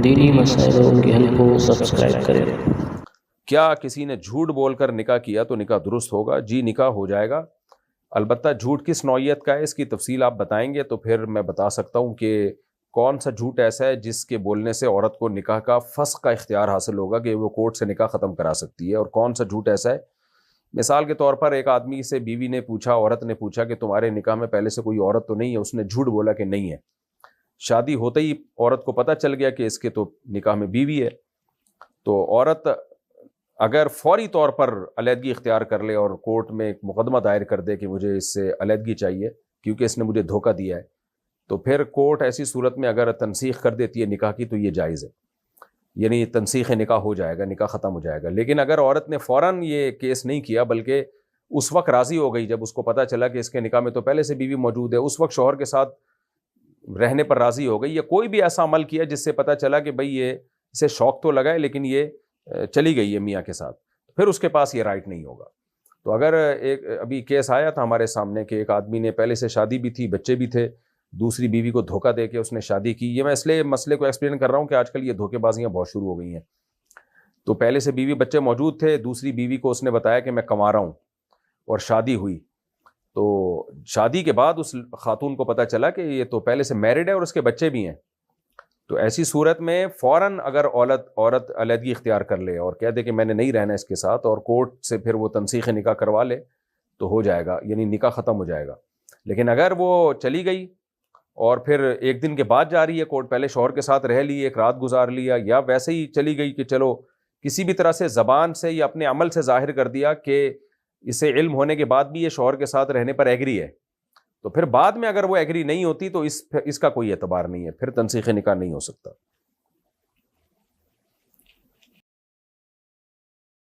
دینی مسائل اور ان کے حل کو سبسکرائب کریں۔ کیا کسی نے جھوٹ بول کر نکاح کیا تو نکاح درست ہوگا؟ جی، نکاح ہو جائے گا، البتہ جھوٹ کس نوعیت کا ہے اس کی تفصیل آپ بتائیں گے تو پھر میں بتا سکتا ہوں کہ کون سا جھوٹ ایسا ہے جس کے بولنے سے عورت کو نکاح کا فسخ کا اختیار حاصل ہوگا کہ وہ کورٹ سے نکاح ختم کرا سکتی ہے، اور کون سا جھوٹ ایسا ہے۔ مثال کے طور پر ایک آدمی سے بیوی نے پوچھا، عورت نے پوچھا کہ تمہارے نکاح میں پہلے سے کوئی عورت تو نہیں ہے؟ اس نے جھوٹ بولا کہ نہیں ہے۔ شادی ہوتے ہی عورت کو پتہ چل گیا کہ اس کے تو نکاح میں بیوی ہے، تو عورت اگر فوری طور پر علیحدگی اختیار کر لے اور کورٹ میں ایک مقدمہ دائر کر دے کہ مجھے اس سے علیحدگی چاہیے کیونکہ اس نے مجھے دھوکہ دیا ہے، تو پھر کورٹ ایسی صورت میں اگر تنسیخ کر دیتی ہے نکاح کی تو یہ جائز ہے، یعنی تنسیخ نکاح ہو جائے گا، نکاح ختم ہو جائے گا۔ لیکن اگر عورت نے فوراً یہ کیس نہیں کیا بلکہ اس وقت راضی ہو گئی جب اس کو پتہ چلا کہ اس کے نکاح میں تو پہلے سے بیوی موجود ہے، اس وقت شوہر کے ساتھ رہنے پر راضی ہو گئی، یا کوئی بھی ایسا عمل کیا جس سے پتہ چلا کہ بھئی یہ اسے شوق تو لگا ہے لیکن یہ چلی گئی ہے میاں کے ساتھ، پھر اس کے پاس یہ رائٹ نہیں ہوگا۔ تو اگر ایک ابھی کیس آیا تھا ہمارے سامنے کہ ایک آدمی نے پہلے سے شادی بھی تھی، بچے بھی تھے، دوسری بیوی کو دھوکہ دے کے اس نے شادی کی۔ یہ میں اس لیے مسئلے کو ایکسپلین کر رہا ہوں کہ آج کل یہ دھوکے بازیاں بہت شروع ہو گئی ہیں۔ تو پہلے سے بیوی بچے موجود تھے، دوسری بیوی کو اس نے بتایا کہ میں کما رہا ہوں، اور شادی ہوئی، تو شادی کے بعد اس خاتون کو پتہ چلا کہ یہ تو پہلے سے میرڈ ہے اور اس کے بچے بھی ہیں، تو ایسی صورت میں فوراً اگر عورت علیحدگی اختیار کر لے اور کہہ دے کہ میں نے نہیں رہنا اس کے ساتھ، اور کورٹ سے پھر وہ تنسیخ نکاح کروا لے تو ہو جائے گا، یعنی نکاح ختم ہو جائے گا۔ لیکن اگر وہ چلی گئی اور پھر ایک دن کے بعد جا رہی ہے کورٹ، پہلے شوہر کے ساتھ رہ لی، ایک رات گزار لیا، یا ویسے ہی چلی گئی کہ چلو کسی بھی طرح سے زبان سے یا اپنے عمل سے ظاہر کر دیا کہ اسے علم ہونے کے بعد بھی یہ شوہر کے ساتھ رہنے پر ایگری ہے، تو پھر بعد میں اگر وہ ایگری نہیں ہوتی تو اس کا کوئی اعتبار نہیں ہے، پھر تنسیخ نکاح نہیں ہو سکتا۔